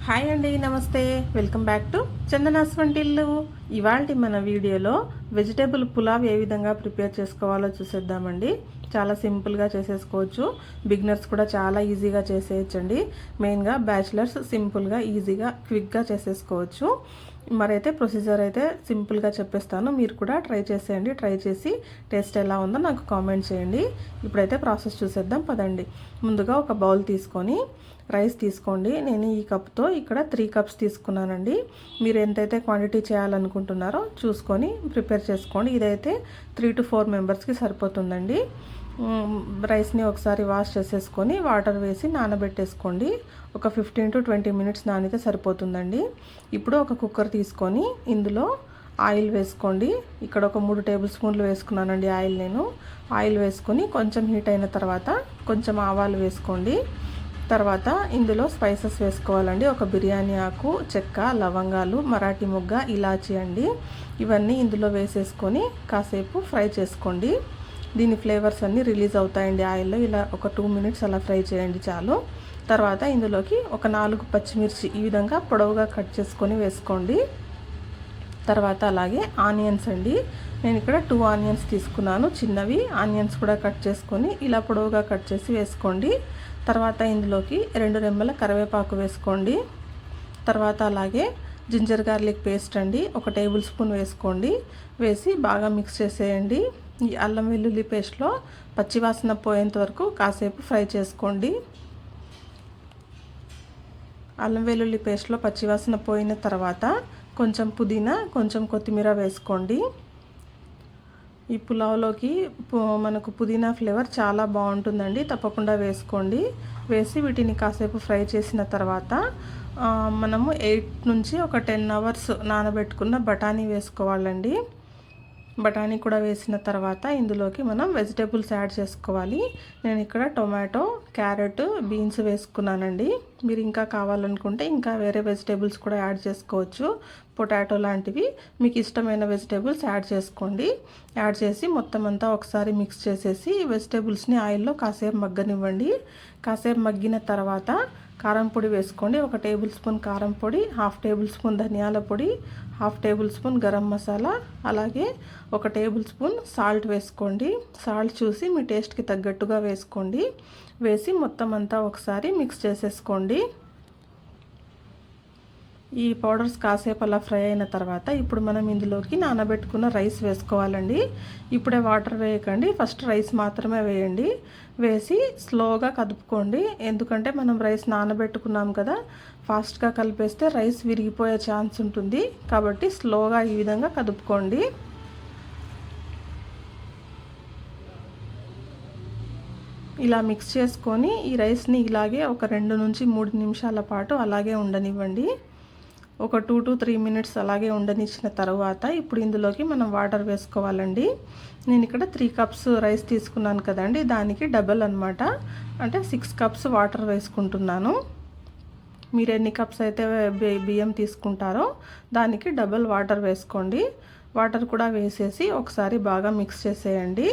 Hi అండి, నమస్తే. Welcome back to Chandana's వంటిల్లు. ఇవాల్టి మన వీడియోలో వెజిటేబుల్ పులావ్ ఏ విధంగా ప్రిపేర్ చేసుకోవాలో చూసేద్దామండి. చాలా సింపుల్గా చేసేసుకోవచ్చు. బిగినర్స్ కూడా చాలా ఈజీగా చేసేయచ్చండి. మెయిన్గా బ్యాచిలర్స్ సింపుల్గా ఈజీగా క్విక్గా చేసేసుకోవచ్చు. మరైతే ప్రొసీజర్ అయితే సింపుల్గా చెప్పేస్తాను, మీరు కూడా ట్రై చేసేయండి. ట్రై చేసి టేస్ట్ ఎలా ఉందో నాకు కామెంట్ చేయండి. ఇప్పుడైతే ప్రాసెస్ చూసేద్దాం పదండి. ముందుగా ఒక బౌల్ తీసుకొని రైస్ తీసుకోండి. నేను ఈ కప్తో ఇక్కడ 3 కప్స్ తీసుకున్నానండి. మీరు ఎంతైతే క్వాంటిటీ చేయాలనుకుంటున్నారో చూసుకొని ప్రిపేర్ చేసుకోండి. ఇదైతే 3 to 4 మెంబర్స్కి సరిపోతుందండి. రైస్ని ఒకసారి వాష్ చేసేసుకొని వాటర్ వేసి నానబెట్టేసుకోండి. ఒక 15 to 20 మినిట్స్ నానితే సరిపోతుందండి. ఇప్పుడు ఒక కుక్కర్ తీసుకొని ఇందులో ఆయిల్ వేసుకోండి. ఇక్కడ ఒక 3 టేబుల్ స్పూన్లు వేసుకున్నానండి ఆయిల్. నేను ఆయిల్ వేసుకొని కొంచెం హీట్ అయిన తర్వాత కొంచెం ఆవాలు వేసుకోండి. తర్వాత ఇందులో స్పైసెస్ వేసుకోవాలండి. ఒక బిర్యానీ ఆకు, చెక్క, లవంగాలు, మరాఠీ మొగ్గ, ఇలాచీ అండి. ఇవన్నీ ఇందులో వేసేసుకొని కాసేపు ఫ్రై చేసుకోండి. దీని ఫ్లేవర్స్ అన్నీ రిలీజ్ అవుతాయండి ఆయిల్లో. ఇలా ఒక 2 మినిట్స్ అలా ఫ్రై చేయండి చాలు. తర్వాత ఇందులోకి ఒక 4 పచ్చిమిర్చి ఈ విధంగా పొడవుగా కట్ చేసుకొని వేసుకోండి. తర్వాత అలాగే ఆనియన్స్ అండి. నేను ఇక్కడ 2 ఆనియన్స్ తీసుకున్నాను, చిన్నవి ఆనియన్స్ కూడా కట్ చేసుకొని ఇలా పొడవుగా కట్ చేసి వేసుకోండి. తర్వాత ఇందులోకి 2 రెమ్మల కరివేపాకు వేసుకోండి. తర్వాత అలాగే జింజర్ గార్లిక్ పేస్ట్ అండి, ఒక టేబుల్ స్పూన్ వేసుకోండి. వేసి బాగా మిక్స్ చేసేయండి. ఈ అల్లం వెల్లుల్లి పేస్ట్లో పచ్చివాసన పోయేంత వరకు కాసేపు ఫ్రై చేసుకోండి. అల్లం వెల్లుల్లి పేస్ట్లో పచ్చివాసన పోయిన తర్వాత కొంచెం పుదీనా, కొంచెం కొత్తిమీర వేసుకోండి. ఈ పులావ్లోకి మనకు పుదీనా ఫ్లేవర్ చాలా బాగుంటుందండి, తప్పకుండా వేసుకోండి. వేసి వీటిని కాసేపు ఫ్రై చేసిన తర్వాత మనము 8 నుంచి ఒక 10 అవర్స్ నానబెట్టుకున్న బఠానీ వేసుకోవాలండి. బఠానీ కూడా వేసిన తర్వాత ఇందులోకి మనం వెజిటేబుల్స్ యాడ్ చేసుకోవాలి. నేను ఇక్కడ టొమాటో, క్యారెట్, బీన్స్ వేసుకున్నానండి. మీరు ఇంకా కావాలనుకుంటే ఇంకా వేరే వెజిటేబుల్స్ కూడా యాడ్ చేసుకోవచ్చు. పొటాటో లాంటివి మీకు ఇష్టమైన వెజిటేబుల్స్ యాడ్ చేసుకోండి. యాడ్ చేసి మొత్తం అంతా ఒకసారి మిక్స్ చేసేసి వెజిటేబుల్స్ని ఆయిల్లో కాసేపు మగ్గనివ్వండి. కాసేపు మగ్గిన తర్వాత కారం పొడి వేసుకోండి. ఒక టేబుల్ స్పూన్ కారం పొడి, 1/2 టేబుల్ స్పూన్ ధనియాల పొడి, 1/2 టేబుల్ స్పూన్ గరం మసాలా, అలాగే ఒక టేబుల్ స్పూన్ సాల్ట్ వేసుకోండి. సాల్ట్ చూసి మీ టేస్ట్కి తగ్గట్టుగా వేసుకోండి. వేసి మొత్తం అంతా ఒకసారి మిక్స్ చేసేసుకోండి. ఈ పౌడర్స్ కాసేపు అలా ఫ్రై అయిన తర్వాత ఇప్పుడు మనం ఇందులోకి నానబెట్టుకున్న రైస్ వేసుకోవాలండి. ఇప్పుడే వాటర్ వేయకండి, ఫస్ట్ రైస్ మాత్రమే వేయండి. వేసి స్లోగా కదుపుకోండి. ఎందుకంటే మనం రైస్ నానబెట్టుకున్నాం కదా, ఫాస్ట్గా కలిపేస్తే రైస్ విరిగిపోయే ఛాన్స్ ఉంటుంది. కాబట్టి స్లోగా ఈ విధంగా కదుపుకోండి. ఇలా మిక్స్ చేసుకొని ఈ రైస్ని ఇలాగే ఒక 2 నుంచి 3 నిమిషాల పాటు అలాగే ఉండనివ్వండి. ఒక 2 to 3 మినిట్స్ అలాగే ఉండనిచ్చిన తర్వాత ఇప్పుడు ఇందులోకి మనం వాటర్ వేసుకోవాలండి. నేను ఇక్కడ 3 కప్స్ రైస్ తీసుకున్నాను కదండి, దానికి డబల్ అనమాట, అంటే 6 కప్స్ వాటర్ వేసుకుంటున్నాను. మీరు ఎన్ని కప్స్ అయితే బియ్యం తీసుకుంటారో దానికి డబల్ వాటర్ వేసుకోండి. వాటర్ కూడా వేసేసి ఒకసారి బాగా మిక్స్ చేసేయండి.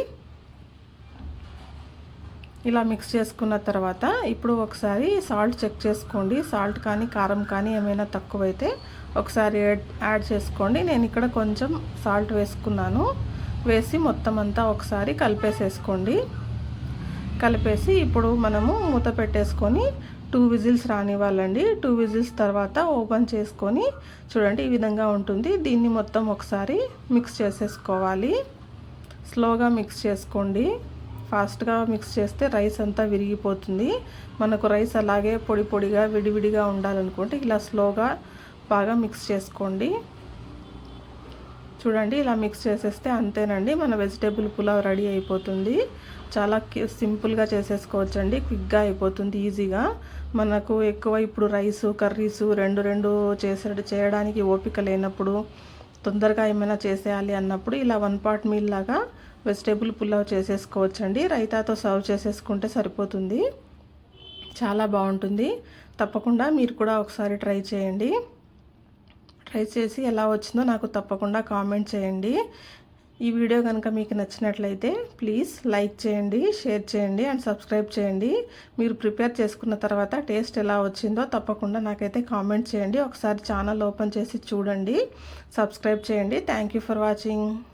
ఇలా మిక్స్ చేసుకున్న తర్వాత ఇప్పుడు ఒకసారి సాల్ట్ చెక్ చేసుకోండి. సాల్ట్ కానీ కారం కానీ ఏమైనా తక్కువైతే ఒకసారి యాడ్ చేసుకోండి. నేను ఇక్కడ కొంచెం సాల్ట్ వేసుకున్నాను. వేసి మొత్తం అంతా ఒకసారి కలిపేసేసుకోండి. కలిపేసి ఇప్పుడు మనము మూత పెట్టేసుకొని 2 విజిల్స్ రానివ్వాలండి. 2 విజిల్స్ తర్వాత ఓపెన్ చేసుకొని చూడండి, ఈ విధంగా ఉంటుంది. దీన్ని మొత్తం ఒకసారి మిక్స్ చేసేసుకోవాలి. స్లోగా మిక్స్ చేసుకోండి. ఫాస్ట్గా మిక్స్ చేస్తే రైస్ అంతా విరిగిపోతుంది. మనకు రైస్ అలాగే పొడి పొడిగా విడివిడిగా ఉండాలనుకుంటే ఇలా స్లోగా బాగా మిక్స్ చేసుకోండి. చూడండి, ఇలా మిక్స్ చేసేస్తే అంతేనండి, మన వెజిటేబుల్ పులావ్ రెడీ అయిపోతుంది. చాలా సింపుల్గా చేసేసుకోవచ్చండి, క్విక్గా అయిపోతుంది ఈజీగా. మనకు ఎక్కువ ఇప్పుడు రైసు కర్రీసు రెండు చేయడానికి ఓపిక లేనప్పుడు, తొందరగా ఏమైనా చేసేయాలి అన్నప్పుడు ఇలా 1 పాట్ మీల్ లాగా వెజిటేబుల్ పులావ్ చేసేసుకోవచ్చండి. రైతాతో సర్వ్ చేసేసుకుంటే సరిపోతుంది. చాలా బాగుంటుంది. తప్పకుండా మీరు కూడా ఒకసారి ట్రై చేయండి. ట్రై చేసి ఎలా వచ్చిందో నాకు తప్పకుండా కామెంట్ చేయండి. ఈ వీడియో కనుక మీకు నచ్చినట్లయితే ప్లీజ్ లైక్ చేయండి, షేర్ చేయండి అండ్ సబ్స్క్రైబ్ చేయండి. మీరు ప్రిపేర్ చేసుకున్న తర్వాత టేస్ట్ ఎలా వచ్చిందో తప్పకుండా నాకైతే కామెంట్ చేయండి. ఒకసారి ఛానల్ ఓపెన్ చేసి చూడండి, సబ్స్క్రైబ్ చేయండి. Thank you for watching.